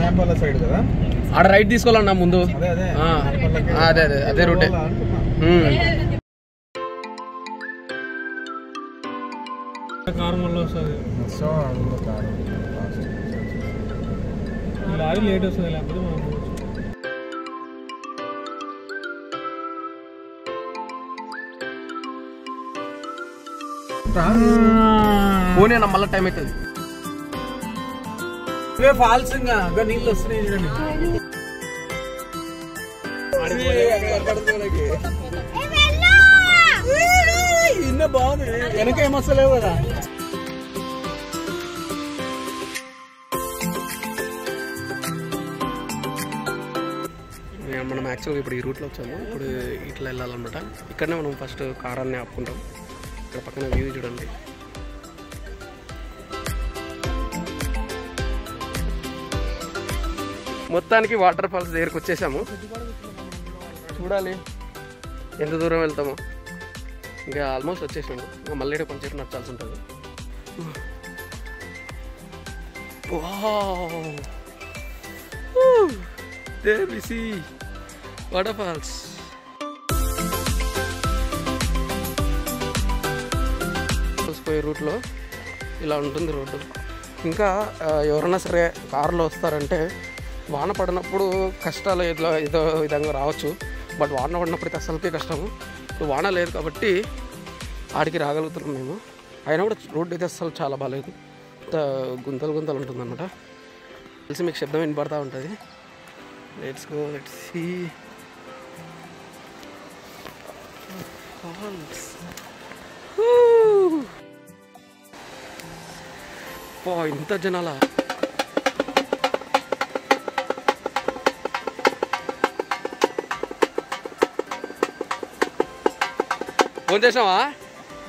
నాంపల్ల side కదా, ఆడ right తీసుకోవాలన్నా ముందు. అదే అదే అదే రూటే. లారీ లేట్ వస్తుంది, లేకపోతే మనం పోనీ అన్న మళ్ళీ టైం అవుతుంది. ఫాల్స్ ఇంకా నీళ్ళు వస్తున్నాయి చూడండి. ఇన్న బాగుంది, వెనక ఏమొస్తలేవు కదా. మనం యాక్చువల్గా ఇప్పుడు ఈ రూట్లో వచ్చాము. ఇప్పుడు ఇట్లా వెళ్ళాలన్నమాట. ఇక్కడనే మనం ఫస్ట్ కారాన్ని ఆపుకుంటాం. ఇక్కడ పక్కన వ్యూ చూడండి. మొత్తానికి వాటర్ ఫాల్స్ దగ్గరకు వచ్చేసాము. చూడాలి ఎంత దూరం వెళ్తామో. ఇంకా ఆల్మోస్ట్ వచ్చేసాము. ఇంకా మళ్ళీ కొంచెం నచ్చాల్సి ఉంటుంది. There we see waterfalls. పోయే రూట్లో ఇలా ఉంటుంది రోడ్డు. ఇంకా ఎవరైనా సరే కారులో వస్తారంటే వాన పడినప్పుడు కష్టాలు ఏదో విధంగా రావచ్చు. బట్ వాన పడినప్పుడు అయితే అసలుకే కష్టము. ఇప్పుడు వాన లేదు కాబట్టి ఆడికి రాగలుగుతున్నాం మేము. అయినా కూడా రోడ్డు అయితే అసలు చాలా బాగాలేదు. గుంతలు గుంతలు ఉంటుందన్నమాట. తెలిసి మీకు శబ్దం వినపడతా ఉంటుంది. Let's go, let's see falls. ఇంత జనాల.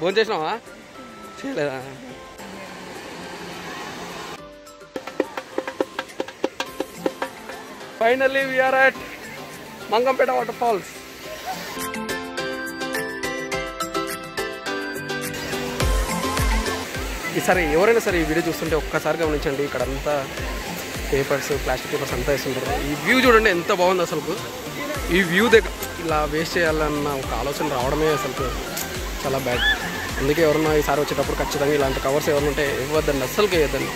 భోజనం చేసినావా చేయలేదా? Finally we are at Mangampeta waterfalls. ఈసారి ఎవరైనా సరే ఈ వీడియో చూస్తుంటే ఒక్కసారి గమనించండి. ఇక్కడ అంతా పేపర్స్, ప్లాస్టిక్ పేపర్స్ అంతా వేస్తుంటారు. ఈ వ్యూ చూడండి ఎంత బాగుంది అసలు. ఈ వ్యూ దగ్గర ఇలా వేస్ట్ చేయాలన్న ఒక ఆలోచన రావడమే అసలు చాలా బ్యాడ్. అందుకే ఎవరన్నా ఈసారి వచ్చేటప్పుడు ఖచ్చితంగా ఇలాంటి కవర్స్ ఎవరైనా ఉంటే ఇవ్వద్దండి, అస్సలుకే ఇవ్వద్దండి.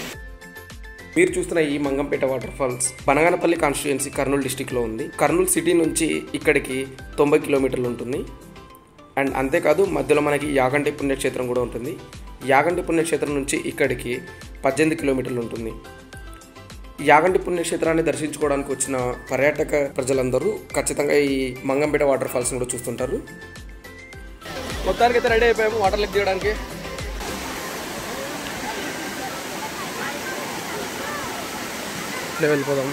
మీరు చూస్తున్న ఈ Mangampeta water falls Banaganapalli constituency Kurnool డిస్టిక్లో ఉంది. కర్నూలు సిటీ నుంచి ఇక్కడికి 90 కిలోమీటర్లు ఉంటుంది. అండ్ అంతేకాదు మధ్యలో మనకి యాగంటి పుణ్యక్షేత్రం కూడా ఉంటుంది. యాగంటి పుణ్యక్షేత్రం నుంచి ఇక్కడికి 18 కిలోమీటర్లు ఉంటుంది. యాగంటి పుణ్యక్షేత్రాన్ని దర్శించుకోవడానికి వచ్చిన పర్యాటక ప్రజలందరూ ఖచ్చితంగా ఈ మంగంపేట వాటర్ ఫాల్స్ని కూడా చూస్తుంటారు. మొత్తానికి అయితే రెడీ అయిపోయాము వాటర్లోకి దిగడానికి. వెళ్ళిపోదాం.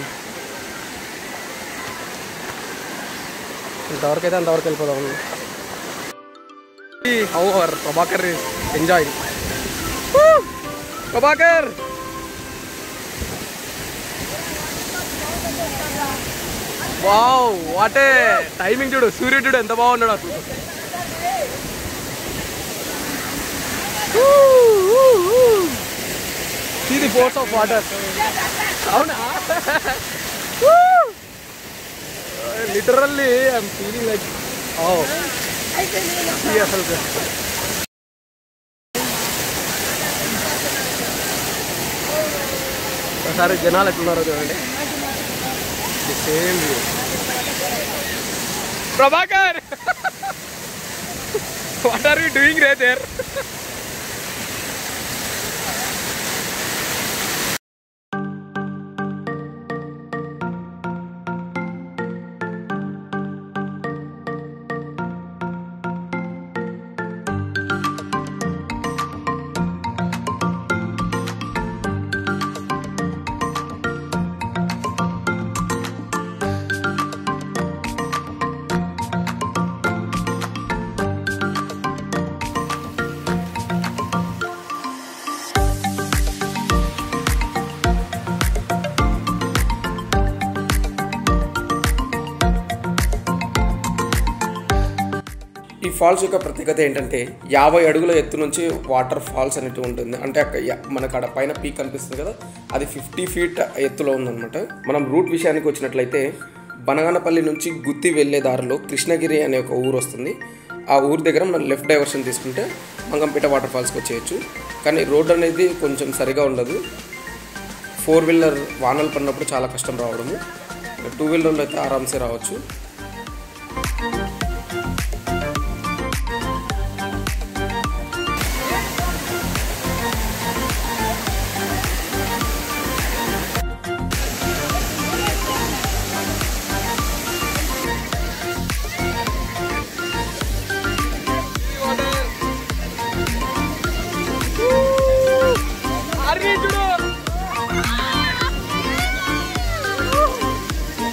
ఎంతవరకు అయితే అంతవరకు వెళ్ళిపోదాం. How our Prabhakar is enjoying. Prabhakar wow, what a timing చూడు. సూర్యుడు చూడు ఎంత బాగున్నాడు అసలు. See the force of water. అవునా? Literally I'm feeling like అసలు ఒకసారి జనాలు ఎట్లున్నారో చూడండి. Same view. Prabhakar what are you doing రే దేర్? ఈ ఫాల్స్ యొక్క ప్రత్యేకత ఏంటంటే 50 అడుగుల ఎత్తు నుంచి వాటర్ ఫాల్స్ అనేటివి ఉంటుంది. అంటే మనకు అక్కడ పైన పీక్ కనిపిస్తుంది కదా, అది 50 ఫీట్ ఎత్తులో ఉందన్నమాట. మనం రూట్ విషయానికి వచ్చినట్లయితే బనగానపల్లి నుంచి గుత్తి వెళ్ళే దారిలో కృష్ణగిరి అనే ఒక ఊరు వస్తుంది. ఆ ఊరు దగ్గర మనం లెఫ్ట్ డైవర్షన్ తీసుకుంటే మంగంపేట వాటర్ ఫాల్స్కి వచ్చేయచ్చు. కానీ రోడ్ అనేది కొంచెం సరిగా ఉండదు. 4 వీలర్ వానలు పడినప్పుడు చాలా కష్టం రావడము. 2 వీలర్లో అయితే ఆరామ్సే రావచ్చు.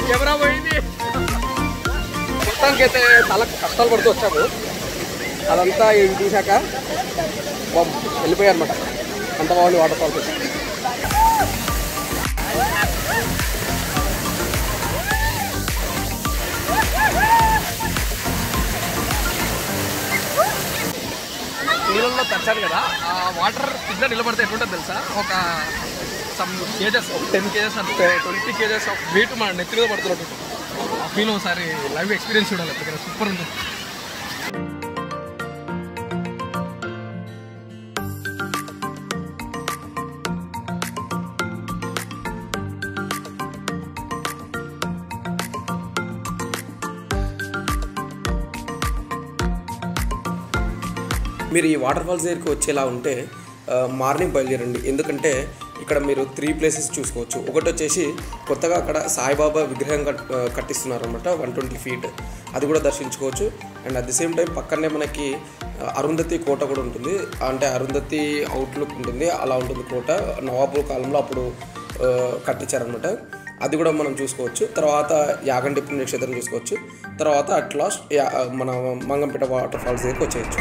కెమెరా పోయింది. మొత్తానికైతే చాలా కష్టాలు పడుతూ వచ్చాము. అదంతా ఇది తీసాక వెళ్ళిపోయాయి అనమాట. అంత బాగుంది వాటర్ ఫాల్స్. నీళ్ళల్లో తచ్చాను కదా, ఆ వాటర్ కింద నిలబడితే ఎట్లుంటుంది తెలుసా? ఒక some kgs, 10 kgs 20 kgs of weight మన నెత్తి మీద పడుతున్నట్టు ఆ ఫీల్ ఒకసారి లైవ్ ఎక్స్పీరియన్స్ చూడాలి. ఇక్కడ సూపర్ ఉంటుంది. మీరు ఈ వాటర్ ఫాల్స్ దగ్గరికి వచ్చేలా ఉంటే మార్నింగ్ బయలుదేరండి. ఎందుకంటే ఇక్కడ మీరు 3 ప్లేసెస్ చూసుకోవచ్చు. ఒకటి వచ్చేసి కొత్తగా అక్కడ సాయిబాబా విగ్రహం కట్టిస్తున్నారు అనమాట, 120 ఫీట్. అది కూడా దర్శించుకోవచ్చు. And at the same time పక్కనే మనకి అరుంధతి కోట కూడా ఉంటుంది. అంటే అరుంధతి అవుట్లుక్ ఉంటుంది, అలా ఉంటుంది కోట. నవాబుల కాలంలో అప్పుడు కట్టించారనమాట. అది కూడా మనం చూసుకోవచ్చు. తర్వాత యాగంటి పుణ్యక్షేత్రం చూసుకోవచ్చు. తర్వాత అట్ లాస్ట్ మన మంగంపేట వాటర్ ఫాల్స్ దగ్గరికి వచ్చేయచ్చు.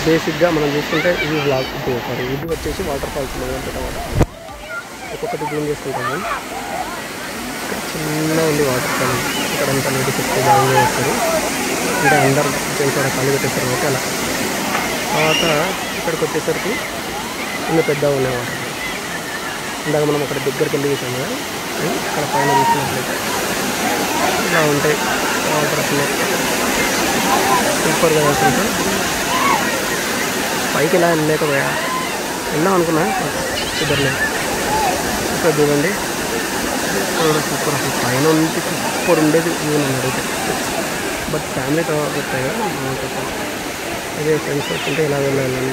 బేసిక్గా మనం చూసుకుంటే ఇది బ్లాక్ సారీ ఇది వచ్చేసి water falls, Mangampeta water falls. ఒక్కొక్కటి జూమ్ చేసుకుంటాము. చిన్న ఉంది వాటర్ ఫాల్స్. ఇక్కడ అంతా నీటి చెప్తే బాగా వేస్తారు. అంటే అందరు చేసారు కాలు పెట్టేస్తారు ఓకే. అలా తర్వాత ఇక్కడికి వచ్చేసరికి ఇంకా పెద్దగా ఉన్నాయి వాటర్. ఇందాక మనం అక్కడ దగ్గరికి వెళ్ళి చూసాం కదా, అక్కడ పైన చూసినట్లయితే ఇలా ఉంటాయి వాటర్. సూపర్గా వేస్తుంటే పైకి ఇలా వెళ్ళలేకపోయా, వెళ్దాం అనుకున్నా కుదరలే. ఇక్కడ చూడండి సూపర్, అసలు పైన ఉంది సూపర్ ఉండేది వ్యూ అడిగితే. బట్ ఫ్యామిలీ వస్తాయి కదా చెప్పాలి. అదే ఫ్రెండ్స్ వచ్చింటే ఇలా వెళ్ళాలి.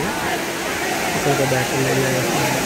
ఇంకా బ్యాక్ ఎంజాయ్ చేస్తున్నాను.